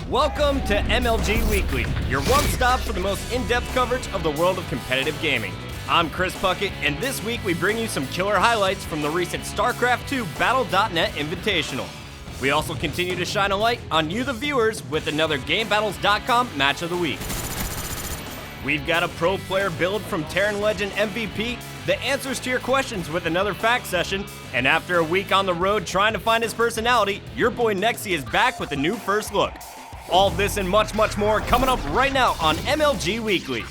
Welcome to MLG Weekly, your one-stop for the most in-depth coverage of the world of competitive gaming. I'm Chris Puckett, and this week we bring you some killer highlights from the recent StarCraft II Battle.net Invitational. We also continue to shine a light on you, the viewers, with another Gamebattles.com Match of the Week. We've got a pro player build from Terran Legend MVP, the answers to your questions with another fact session, and after a week on the road trying to find his personality, your boy Nexy is back with a new first look. All this and much, much more coming up right now on MLG Weekly.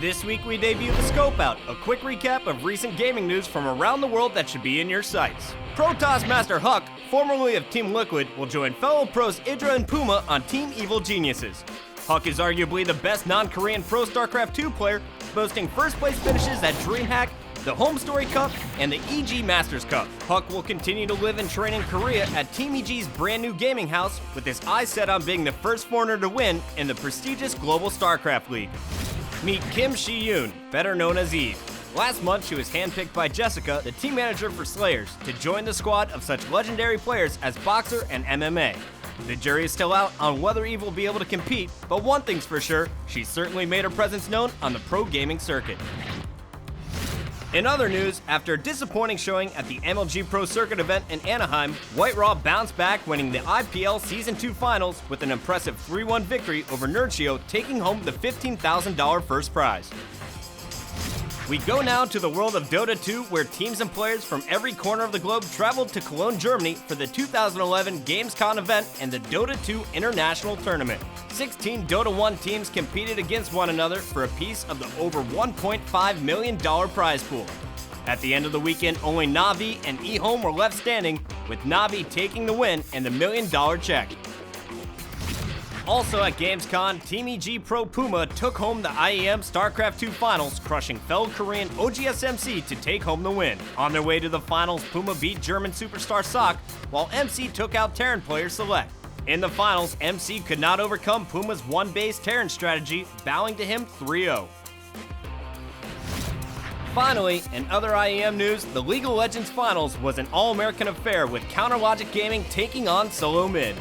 This week we debut the Scope Out, a quick recap of recent gaming news from around the world that should be in your sights. Protoss Master Huck, formerly of Team Liquid, will join fellow pros Idra and Puma on Team Evil Geniuses. Huck is arguably the best non-Korean pro StarCraft II player, boasting first place finishes at DreamHack, the Home Story Cup, and the EG Masters Cup. Huck will continue to live and train in Korea at Team EG's brand new gaming house, with his eyes set on being the first foreigner to win in the prestigious Global StarCraft League. Meet Kim Shi-yoon, better known as Eve. Last month, she was handpicked by Jessica, the team manager for Slayers, to join the squad of such legendary players as Boxer and MMA. The jury is still out on whether Eve will be able to compete, but one thing's for sure, she's certainly made her presence known on the pro gaming circuit. In other news, after a disappointing showing at the MLG Pro Circuit event in Anaheim, White Raw bounced back, winning the IPL Season 2 Finals with an impressive 3-1 victory over Nerdshio, taking home the $15,000 first prize. We go now to the world of Dota 2, where teams and players from every corner of the globe traveled to Cologne, Germany for the 2011 Gamescom event and the Dota 2 International Tournament. 16 Dota 1 teams competed against one another for a piece of the over $1.5 million prize pool. At the end of the weekend, only Na'Vi and eHome were left standing, with Na'Vi taking the win and the $1 million check. Also at Gamescom, Team EG Pro Puma took home the IEM StarCraft II Finals, crushing fellow Korean OGS-MC to take home the win. On their way to the finals, Puma beat German superstar Sock, while MC took out Terran player Select. In the finals, MC could not overcome Puma's one-base Terran strategy, bowing to him 3-0. Finally, in other IEM news, the League of Legends Finals was an all-American affair, with Counter Logic Gaming taking on Solo Mid.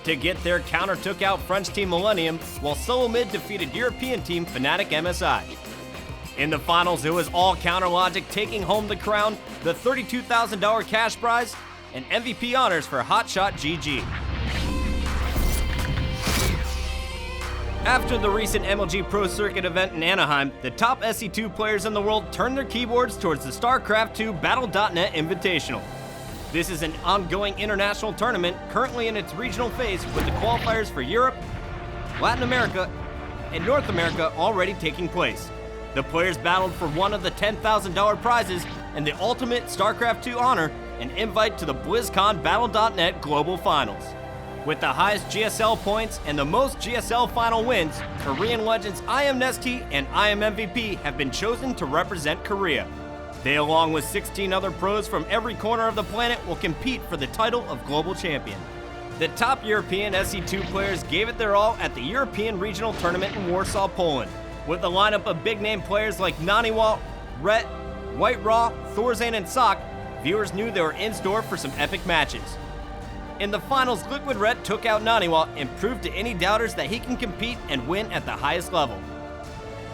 To get there, Counter took out French team Millennium, while Solo Mid defeated European team Fnatic MSI. In the finals, it was all Counter Logic taking home the crown, the $32,000 cash prize, and MVP honors for Hotshot GG. After the recent MLG Pro Circuit event in Anaheim, the top SC2 players in the world turned their keyboards towards the StarCraft II Battle.net Invitational. This is an ongoing international tournament currently in its regional phase, with the qualifiers for Europe, Latin America, and North America already taking place. The players battled for one of the $10,000 prizes and the ultimate StarCraft II honor, an invite to the BlizzCon Battle.net Global Finals. With the highest GSL points and the most GSL final wins, Korean legends IM Nesty and IM MVP have been chosen to represent Korea. They, along with 16 other pros from every corner of the planet, will compete for the title of Global Champion. The top European SC2 players gave it their all at the European Regional Tournament in Warsaw, Poland. With a lineup of big-name players like Naniwa, Rhett, White Raw, Thorzane, and Sock, viewers knew they were in store for some epic matches. In the finals, Liquid Rhett took out Naniwa and proved to any doubters that he can compete and win at the highest level.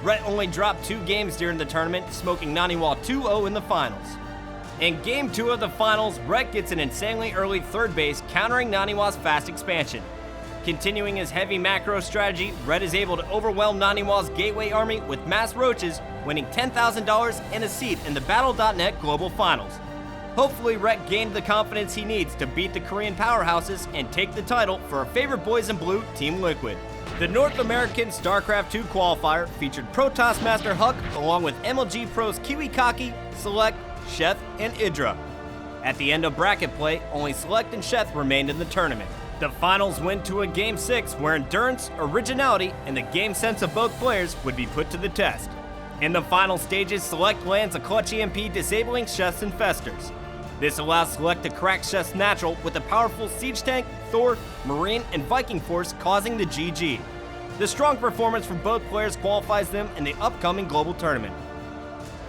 Rhett only dropped 2 games during the tournament, smoking Naniwa 2-0 in the finals. In Game 2 of the finals, Rhett gets an insanely early third base, countering Naniwa's fast expansion. Continuing his heavy macro strategy, Rhett is able to overwhelm Naniwa's gateway army with mass roaches, winning $10,000 and a seat in the Battle.net Global Finals. Hopefully, Rhett gained the confidence he needs to beat the Korean powerhouses and take the title for our favorite boys in blue, Team Liquid. The North American StarCraft II qualifier featured Protoss Master Huck along with MLG pros Kiwikaki, Select, Sheth, and Idra. At the end of bracket play, only Select and Sheth remained in the tournament. The finals went to a Game 6 where endurance, originality, and the game sense of both players would be put to the test. In the final stages, Select lands a clutch EMP, disabling Sheth's Infestors. This allows Select to crack Sheth's natural with a powerful Siege Tank, Thor, Marine, and Viking Force, causing the GG. The strong performance from both players qualifies them in the upcoming global tournament.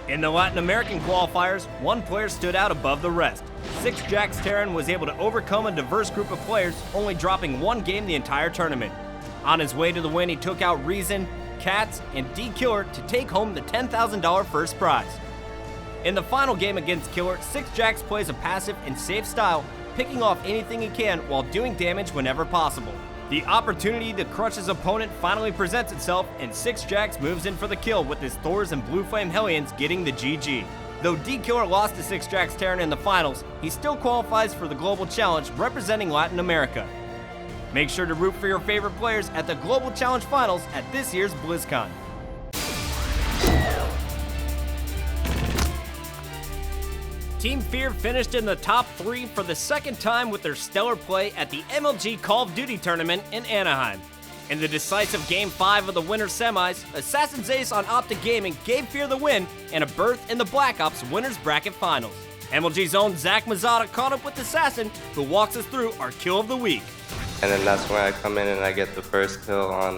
In the Latin American qualifiers, one player stood out above the rest. Six Jacks Terran was able to overcome a diverse group of players, only dropping one game the entire tournament. On his way to the win, he took out Reason, Cats, and D-Killer to take home the $10,000 first prize. In the final game against Killer, Six Jacks plays a passive and safe style, picking off anything he can while doing damage whenever possible. The opportunity to crush his opponent finally presents itself, and Six Jacks moves in for the kill with his Thors and Blue Flame Hellions getting the GG. Though D-Killer lost to Six Jacks Terran in the finals, he still qualifies for the Global Challenge representing Latin America. Make sure to root for your favorite players at the Global Challenge Finals at this year's BlizzCon. Team Fear finished in the top 3 for the second time with their stellar play at the MLG Call of Duty tournament in Anaheim. In the decisive Game 5 of the winter semis, Assassin's Ace on Optic Gaming gave Fear the win and a berth in the Black Ops Winners Bracket Finals. MLG's own Zach Mazzata caught up with Assassin, who walks us through our kill of the week. And then that's when I come in and I get the first kill on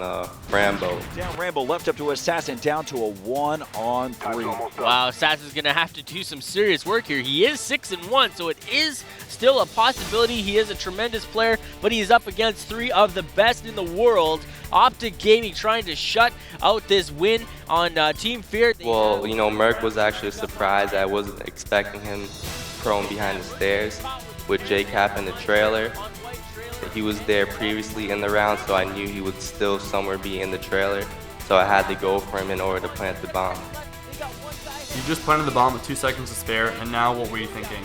Rambo. Down Rambo, left up to Assassin, down to a 1-on-3. Wow, Assassin's gonna have to do some serious work here. He is 6-1, so it is still a possibility. He is a tremendous player, but he's up against 3 of the best in the world. Optic Gaming trying to shut out this win on Team Fear. Well, you know, Merc was actually a surprise. I wasn't expecting him prone behind the stairs with J-Cap in the trailer. He was there previously in the round, so I knew he would still somewhere be in the trailer. So I had to go for him in order to plant the bomb. You just planted the bomb with 2 seconds to spare, and now what were you thinking?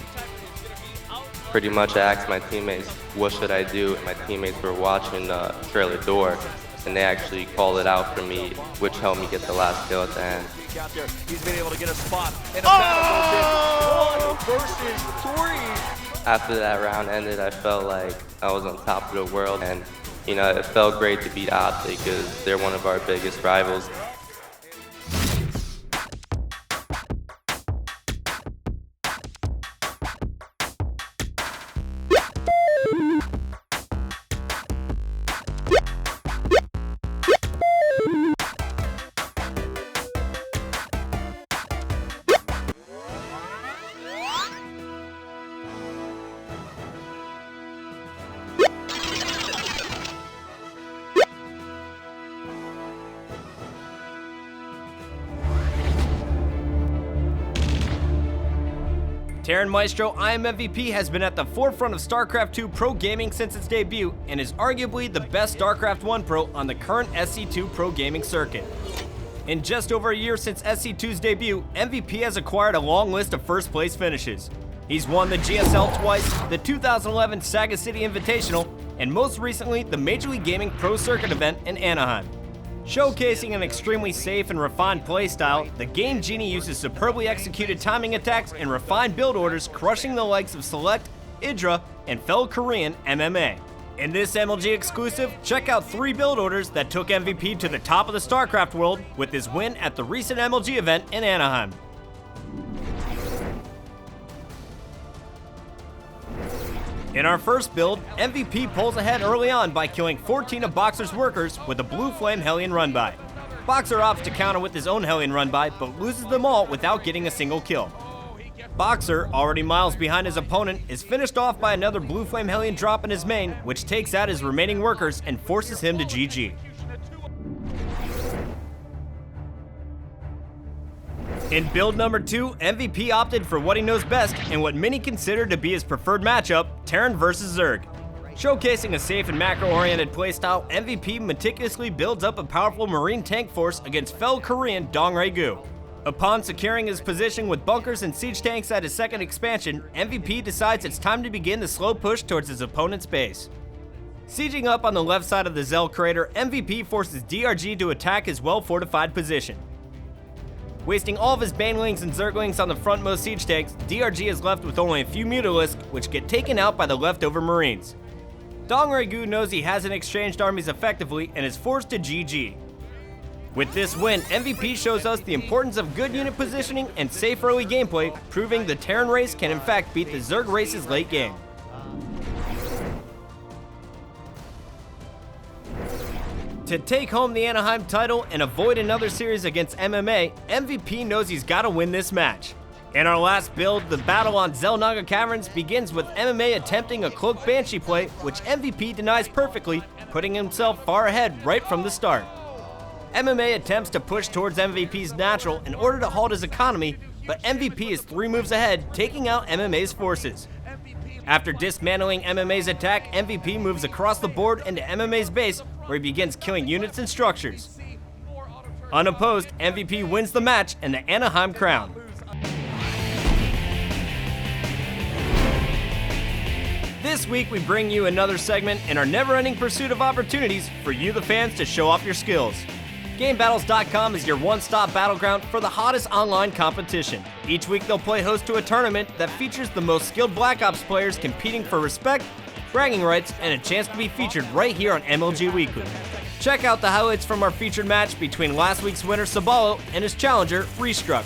Pretty much I asked my teammates, what should I do? And my teammates were watching the trailer door, and they actually called it out for me, which helped me get the last kill at the end. He's been able to get a spot. And a 1 versus 3. After that round ended, I felt like I was on top of the world, and you know, it felt great to beat Optic because they're one of our biggest rivals. Terran Maestro I Am MVP has been at the forefront of StarCraft 2 Pro Gaming since its debut and is arguably the best StarCraft 1 Pro on the current SC2 Pro Gaming circuit. In just over a year since SC2's debut, MVP has acquired a long list of first place finishes. He's won the GSL twice, the 2011 Saga City Invitational, and most recently the Major League Gaming Pro Circuit event in Anaheim. Showcasing an extremely safe and refined playstyle, the Game Genie uses superbly executed timing attacks and refined build orders, crushing the likes of Select, Idra, and fellow Korean MMA. In this MLG exclusive, check out 3 build orders that took MVP to the top of the StarCraft world with his win at the recent MLG event in Anaheim. In our first build, MVP pulls ahead early on by killing 14 of Boxer's workers with a Blue Flame Hellion run-by. Boxer opts to counter with his own Hellion run-by, but loses them all without getting a single kill. Boxer, already miles behind his opponent, is finished off by another Blue Flame Hellion drop in his main, which takes out his remaining workers and forces him to GG. In build number 2, MVP opted for what he knows best and what many consider to be his preferred matchup, Terran vs Zerg. Showcasing a safe and macro-oriented playstyle, MVP meticulously builds up a powerful marine tank force against fellow Korean Donghae-gu. Upon securing his position with bunkers and siege tanks at his second expansion, MVP decides it's time to begin the slow push towards his opponent's base. Sieging up on the left side of the Zell crater, MVP forces DRG to attack his well-fortified position. Wasting all of his Banelings and Zerglings on the frontmost siege tanks, DRG is left with only a few Mutalisks, which get taken out by the leftover Marines. Donghae-gu knows he hasn't exchanged armies effectively and is forced to GG. With this win, MVP shows us the importance of good unit positioning and safe early gameplay, proving the Terran race can in fact beat the Zerg race's late game. To take home the Anaheim title and avoid another series against MMA, MVP knows he's got to win this match. In our last build, the battle on Xel'Naga Caverns begins with MMA attempting a cloak Banshee play, which MVP denies perfectly, putting himself far ahead right from the start. MMA attempts to push towards MVP's natural in order to halt his economy, but MVP is 3 moves ahead, taking out MMA's forces. After dismantling MMA's attack, MVP moves across the board into MMA's base, where he begins killing units and structures. Unopposed, MVP wins the match and the Anaheim crown. This week, we bring you another segment in our never-ending pursuit of opportunities for you, the fans, to show off your skills. Gamebattles.com is your one-stop battleground for the hottest online competition. Each week, they'll play host to a tournament that features the most skilled Black Ops players competing for respect, bragging rights, and a chance to be featured right here on MLG Weekly. Check out the highlights from our featured match between last week's winner, Sabalo, and his challenger, Restruck.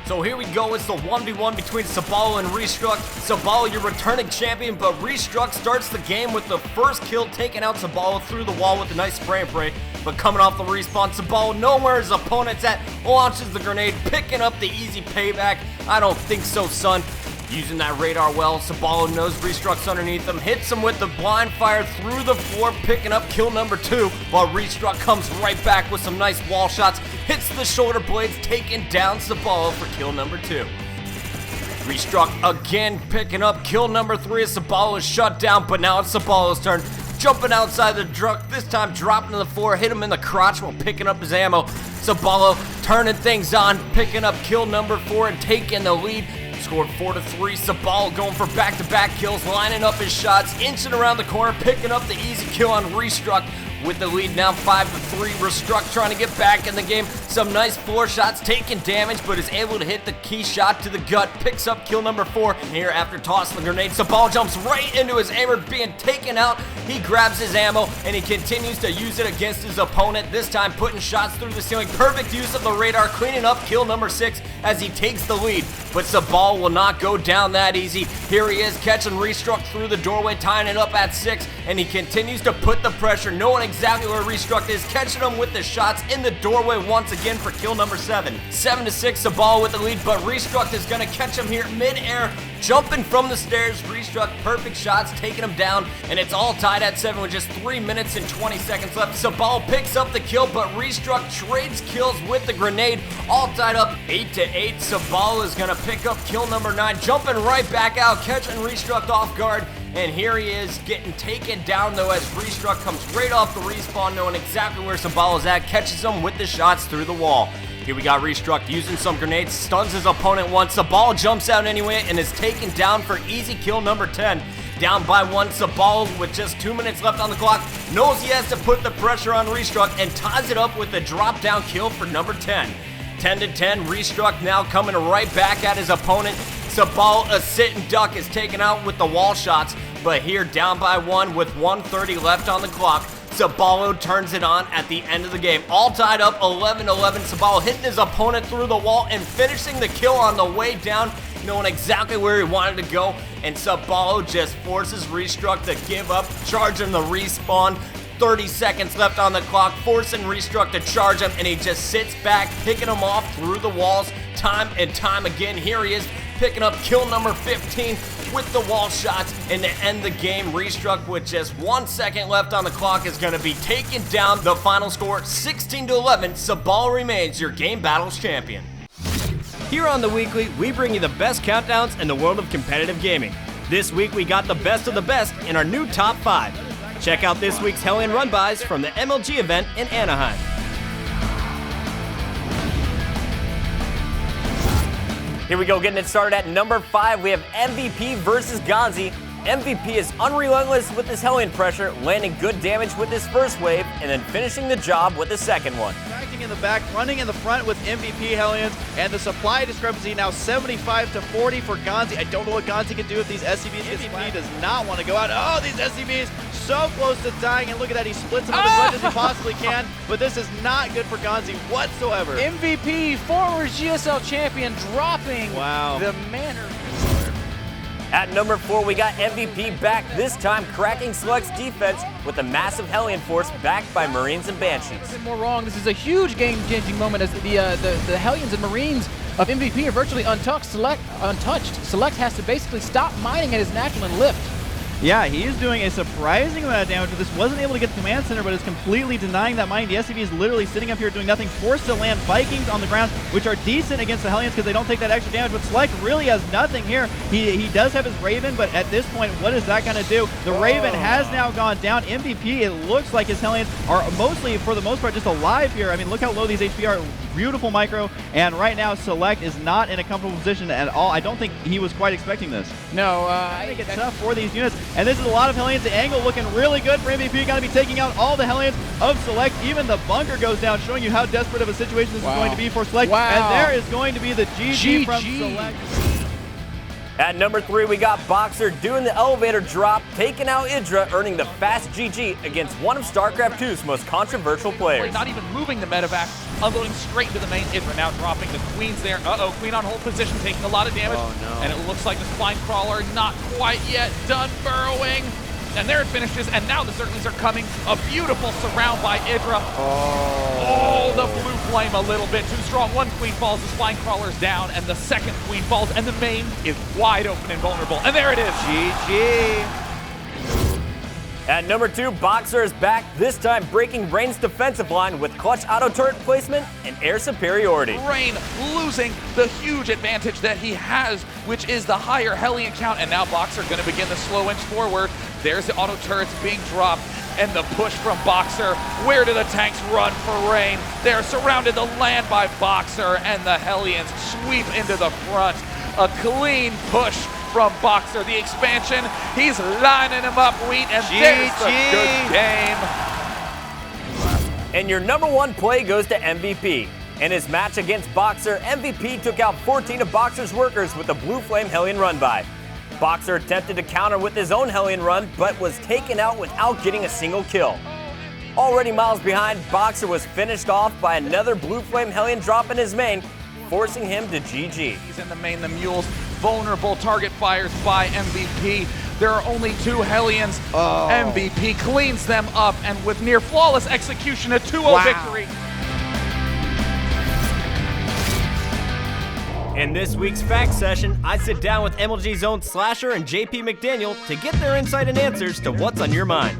So here we go, it's the 1v1 between Sabalo and Restruck. Sabalo, your returning champion, but Restruck starts the game with the first kill, taking out Sabalo through the wall with a nice spray and pray. But coming off the respawn, Sabalo, knowing where his opponent's at, launches the grenade, picking up the easy payback. I don't think so, son. Using that radar well, Sabalo knows Restruck's underneath him, hits him with the blind fire through the floor, picking up kill number 2, while Restruck comes right back with some nice wall shots, hits the shoulder blades, taking down Sabalo for kill number 2. Restruck again picking up kill number 3 as Sabalo is shut down, but now it's Sabalo's turn. Jumping outside the truck, this time dropping to the floor, hit him in the crotch while picking up his ammo. Sabalo turning things on, picking up kill number 4 and taking the lead. Scored 4-3. Sabalo going for back-to-back kills, lining up his shots, inching around the corner, picking up the easy kill on Restruck with the lead now 5-3. Restruck trying to get back in the game. Some nice floor shots, taking damage, but is able to hit the key shot to the gut. Picks up kill number 4. And here, after tossing the grenade, Sabalo jumps right into his aimer, being taken out. He grabs his ammo, and he continues to use it against his opponent, this time putting shots through the ceiling. Perfect use of the radar, cleaning up kill number 6 as he takes the lead. But Sabalo will not go down that easy. Here he is, catching Restruck through the doorway, tying it up at 6, and he continues to put the pressure, knowing exactly where Restruck is, catching him with the shots in the doorway once again for kill number 7. 7-6, Sabalo with the lead, but Restruck is gonna catch him here mid-air, jumping from the stairs. Restruck, perfect shots, taking him down, and it's all tied at 7 with just 3 minutes and 20 seconds left. Sabalo picks up the kill, but Restruck trades kills with the grenade, all tied up 8-8. Sabalo is gonna pick up kill number 9, jumping right back out, catching Restruck off guard. And here he is, getting taken down though as Restruck comes right off the respawn, knowing exactly where Sabalo's at, catches him with the shots through the wall. Here we got Restruck using some grenades, stuns his opponent once. Sabalo jumps out anyway and is taken down for easy kill number 10. Down by 1, Sabalo with just 2 minutes left on the clock knows he has to put the pressure on Restruck and ties it up with the drop down kill for number 10. 10-10, Restruck now coming right back at his opponent. Sabalo, a sit and duck, is taken out with the wall shots, but here down by 1 with 1:30 left on the clock. Sabalo turns it on at the end of the game. All tied up 11-11. Sabalo hitting his opponent through the wall and finishing the kill on the way down, knowing exactly where he wanted to go. And Sabalo just forces Restruck to give up, charging the respawn. 30 seconds left on the clock, forcing Restruck to charge him, and he just sits back, picking him off through the walls time and time again. Here he is, picking up kill number 15 with the wall shots, and to end the game, Restruck with just 1 second left on the clock is going to be taken down. The final score, 16-11. Sabalo remains your Game Battles champion. Here on The Weekly, we bring you the best countdowns in the world of competitive gaming. This week, we got the best of the best in our new top 5. Check out this week's Hellion Run-Bys from the MLG event in Anaheim. Here we go, getting it started at number 5. We have MVP versus Gonzi. MVP is unrelentless with his Hellion pressure, landing good damage with his first wave, and then finishing the job with the second one. Tracking in the back, running in the front with MVP Hellions, and the supply discrepancy now 75-40 for Gonzi. I don't know what Gonzi can do if these SCVs get split. He does not want to go out. Oh, these SCVs so close to dying, and look at that, he splits them up as much as he possibly can, but this is not good for Gonzi whatsoever. MVP, former GSL champion, dropping the manner. At number 4, we got MVP back, this time cracking Select's defense with a massive Hellion force backed by Marines and Banshees. More wrong. This is a huge game-changing moment as the Hellions and Marines of MVP are virtually untouched. Select has to basically stop mining at his natural and lift. Yeah, he is doing a surprising amount of damage with this. Wasn't able to get the command center, but is completely denying that mine. The SCV is literally sitting up here doing nothing, forced to land Vikings on the ground, which are decent against the Hellions because they don't take that extra damage, but Select really has nothing here. He does have his Raven, but at this point, what is that going to do? The Raven has now gone down. MVP, it looks like his Hellions are mostly, for the most part, just alive here. I mean, look how low these HP are. Beautiful micro, and right now Select is not in a comfortable position at all. I don't think he was quite expecting this. No, I think it's tough for these units, and this is a lot of Hellions. The angle looking really good for MVP. Got to be taking out all the Hellions of Select. Even the bunker goes down, showing you how desperate of a situation this is going to be for Select. And there is going to be the GG from Select. At number 3, we got Boxer doing the elevator drop, taking out Idra, earning the fast GG against one of StarCraft 2's most controversial players. Not even moving the medevac, unloading straight into the main Idra, now dropping the Queens there. Queen on hold position, taking a lot of damage. Oh, no. And it looks like the Spine Crawler not quite yet done burrowing. And there it finishes, and now the Zerglings are coming. A beautiful surround by Idra. Oh, the blue flame a little bit too strong. One Queen falls, the Spine Crawler's down, and the second Queen falls, and the main is wide open and vulnerable. And there it is. GG. At number 2, Boxer is back, this time breaking Rain's defensive line with clutch auto turret placement and air superiority. Rain losing the huge advantage that he has, which is the higher Hellion count, and now Boxer going to begin the slow inch forward. There's the auto turrets being dropped, and the push from Boxer. Where do the tanks run for Rain? They're surrounded the land by Boxer, and the Hellions sweep into the front. A clean push from Boxer. The expansion, he's lining him up, Wheat, and there's the good game. And your number 1 play goes to MVP. In his match against Boxer, MVP took out 14 of Boxer's workers with a Blue Flame Hellion run-by. Boxer attempted to counter with his own Hellion run, but was taken out without getting a single kill. Already miles behind, Boxer was finished off by another Blue Flame Hellion drop in his main, forcing him to GG. He's in the main, the Mules, vulnerable target fires by MVP. There are only 2 Hellions. MVP cleans them up, and with near flawless execution, a 2-0 victory. In this week's Fact Session, I sit down with MLG's own Slasher and JP McDaniel to get their insight and answers to what's on your mind.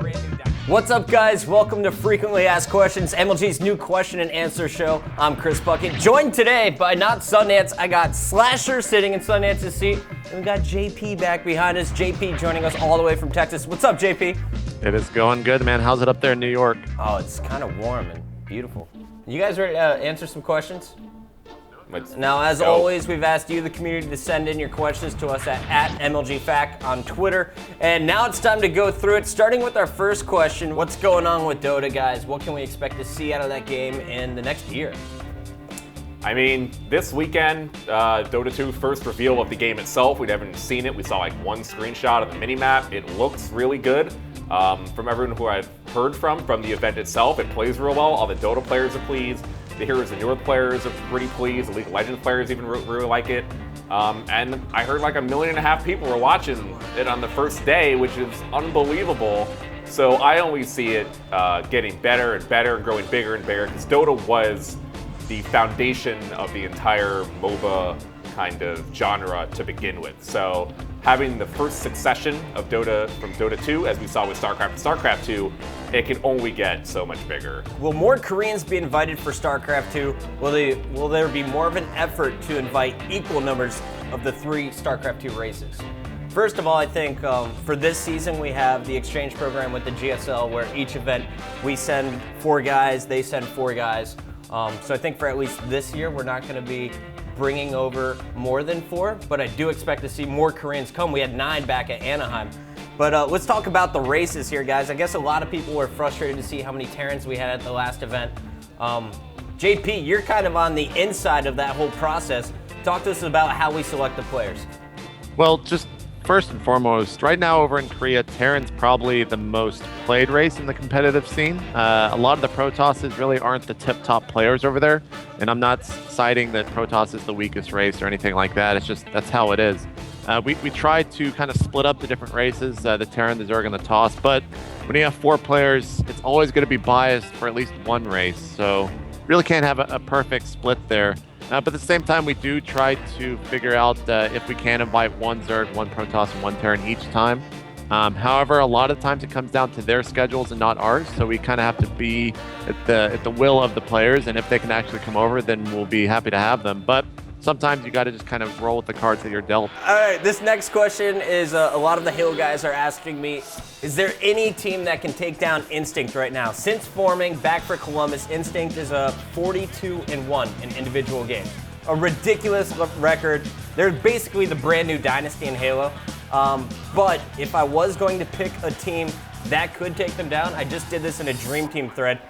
What's up, guys? Welcome to Frequently Asked Questions, MLG's new question and answer show. I'm Chris Bucket, joined today by not Sundance. I got Slasher sitting in Sundance's seat, and we got JP back behind us. JP joining us all the way from Texas. What's up, JP? It is going good, man. How's it up there in New York? Oh, it's kind of warm and beautiful. You guys ready to answer some questions? Now, as always, we've asked you, the community, to send in your questions to us at MLGFact on Twitter. And now it's time to go through it, starting with our first question. What's going on with Dota, guys? What can we expect to see out of that game in the next year? I mean, this weekend, Dota 2 first reveal of the game itself. We haven't seen it. We saw like one screenshot of the minimap. It looks really good. From everyone who I've heard from the event itself, it plays real well. All the Dota players are pleased. The Heroes of North players are pretty pleased. The League of Legends players even really like it. And I heard like 1.5 million people were watching it on the first day, which is unbelievable. So I only see it getting better and better and growing bigger and bigger, because Dota was the foundation of the entire MOBA kind of genre to begin with. So having the first succession of Dota from Dota 2, as we saw with StarCraft and StarCraft 2, it can only get so much bigger. Will more Koreans be invited for StarCraft 2? Will there be more of an effort to invite equal numbers of the 3 StarCraft 2 races? First of all, I think for this season we have the exchange program with the GSL, where each event we send 4 guys, they send 4 guys. So I think for at least this year, we're not going to be bringing over more than 4, but I do expect to see more Koreans come. We had 9 back at Anaheim. But let's talk about the races here, guys. I guess a lot of people were frustrated to see how many Terrans we had at the last event. JP, you're kind of on the inside of that whole process. Talk to us about how we select the players. Well, just first and foremost, right now over in Korea, Terran's probably the most played race in the competitive scene. A lot of the Protosses really aren't the tip-top players over there, and I'm not citing that Protoss is the weakest race or anything like that. It's just that's how it is. We tried to kind of split up the different races, the Terran, the Zerg, and the Toss, but when you have 4 players, it's always going to be biased for at least one race, so really can't have a perfect split there. But at the same time, we do try to figure out if we can invite one Zerg, one Protoss, and one Terran each time. However, a lot of times it comes down to their schedules and not ours, so we kind of have to be at the will of the players, and if they can actually come over, then we'll be happy to have them. But sometimes you got to just kind of roll with the cards that you're dealt. All right, this next question is a lot of the Hill guys are asking me, is there any team that can take down Instinct right now? Since forming back for Columbus, Instinct is a 42-1 in individual games. A ridiculous record. They're basically the brand new dynasty in Halo. But if I was going to pick a team that could take them down, I just did this in a Dream Team thread.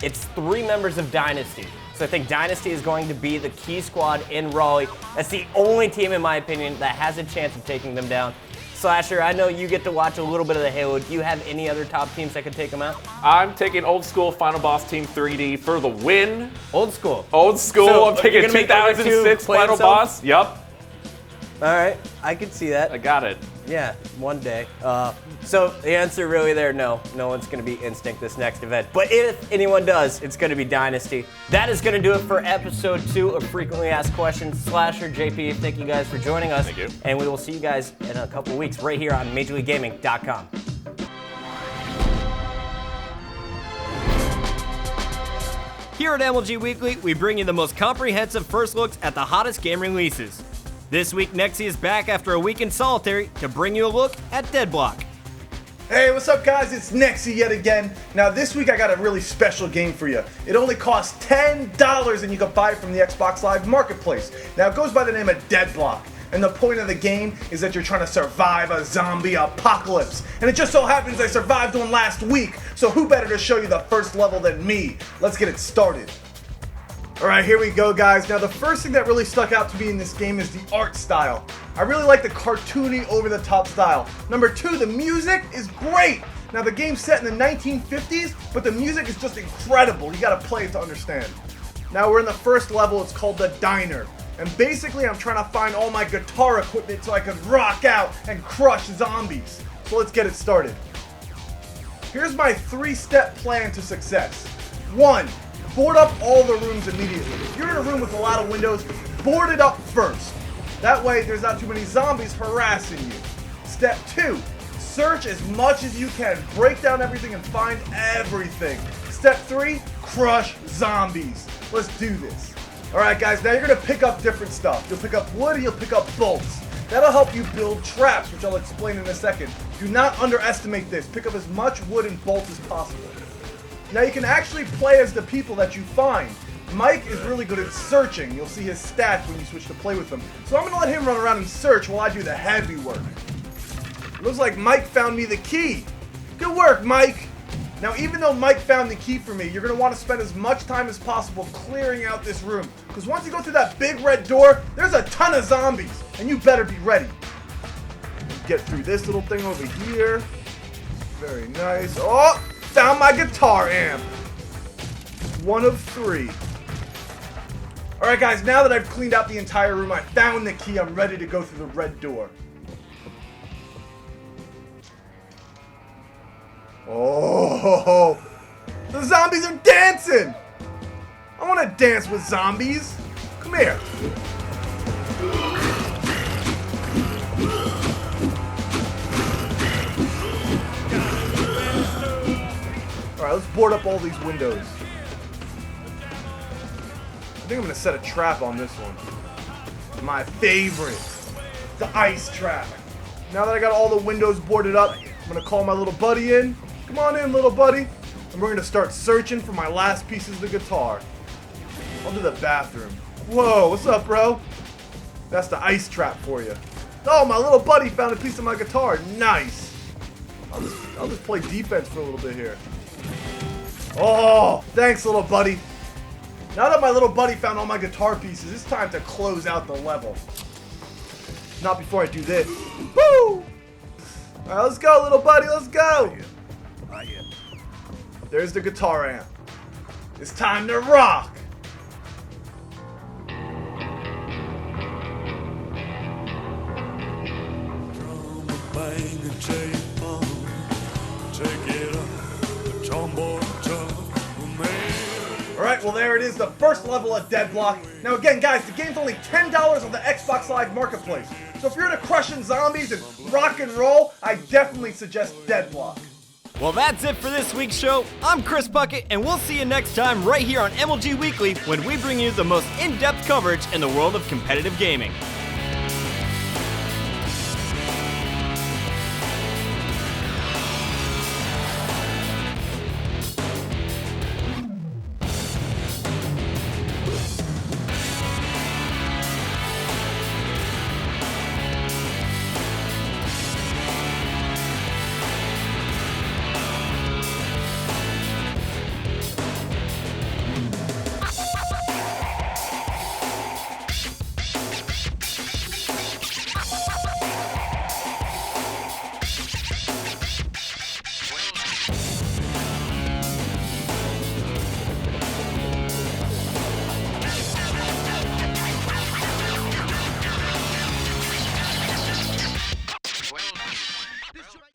It's 3 members of Dynasty. So I think Dynasty is going to be the key squad in Raleigh. That's the only team, in my opinion, that has a chance of taking them down. Slasher, I know you get to watch a little bit of the Halo. Do you have any other top teams that could take them out? I'm taking old school Final Boss Team 3D for the win. Old school. Old school. So I'm taking you're gonna make the other 2006 two play Final themselves? Boss. Yep. All right, I could see that. I got it. Yeah, one day. So the answer really there, no one's going to be Instinct this next event. But if anyone does, it's going to be Dynasty. That is going to do it for episode 2 of Frequently Asked Questions. Slasher, JP, thank you guys for joining us. Thank you. And we will see you guys in a couple weeks right here on MajorLeagueGaming.com. Here at MLG Weekly, we bring you the most comprehensive first looks at the hottest game releases. This week, Nexy is back after a week in solitary to bring you a look at Deadblock. Hey, what's up guys? It's Nexy yet again. Now this week I got a really special game for you. It only costs $10 and you can buy it from the Xbox Live Marketplace. Now it goes by the name of Deadblock. And the point of the game is that you're trying to survive a zombie apocalypse. And it just so happens I survived one last week, so who better to show you the first level than me? Let's get it started. Alright, here we go guys. Now the first thing that really stuck out to me in this game is the art style. I really like the cartoony, over-the-top style. Number 2, the music is great. Now the game's set in the 1950s, but the music is just incredible. You gotta play it to understand. Now we're in the first level, it's called the Diner. And basically I'm trying to find all my guitar equipment so I can rock out and crush zombies. So let's get it started. Here's my 3-step plan to success. 1. Board up all the rooms immediately. If you're in a room with a lot of windows, board it up first. That way there's not too many zombies harassing you. Step 2. Search as much as you can. Break down everything and find everything. Step 3. Crush zombies. Let's do this. Alright guys, now you're going to pick up different stuff. You'll pick up wood and you'll pick up bolts. That'll help you build traps, which I'll explain in a second. Do not underestimate this. Pick up as much wood and bolts as possible. Now you can actually play as the people that you find. Mike is really good at searching. You'll see his stats when you switch to play with him. So I'm going to let him run around and search while I do the heavy work. Looks like Mike found me the key. Good work, Mike. Now even though Mike found the key for me, you're going to want to spend as much time as possible clearing out this room. Because once you go through that big red door, there's a ton of zombies. And you better be ready. Get through this little thing over here. Very nice. Oh! Found my guitar amp. 1 of 3. Alright guys, now that I've cleaned out the entire room, I found the key, I'm ready to go through the red door. Oh, the zombies are dancing! I want to dance with zombies. Come here. Alright, let's board up all these windows. I think I'm going to set a trap on this one. My favorite. The ice trap. Now that I got all the windows boarded up, I'm going to call my little buddy in. Come on in, little buddy. And we're going to start searching for my last pieces of the guitar. I'll do the bathroom. Whoa, what's up, bro? That's the ice trap for you. Oh, my little buddy found a piece of my guitar. Nice. I'll just play defense for a little bit here. Oh, thanks, little buddy. Now that my little buddy found all my guitar pieces, it's time to close out the level. Not before I do this. Woo! Alright, let's go, little buddy, let's go! There's the guitar amp. It's time to rock! Alright, well there it is, the first level of Deadblock. Now again guys, the game's only $10 on the Xbox Live Marketplace. So if you're into crushing zombies and rock and roll, I definitely suggest Deadblock. Well, that's it for this week's show. I'm Chris Bucket, and we'll see you next time right here on MLG Weekly when we bring you the most in-depth coverage in the world of competitive gaming.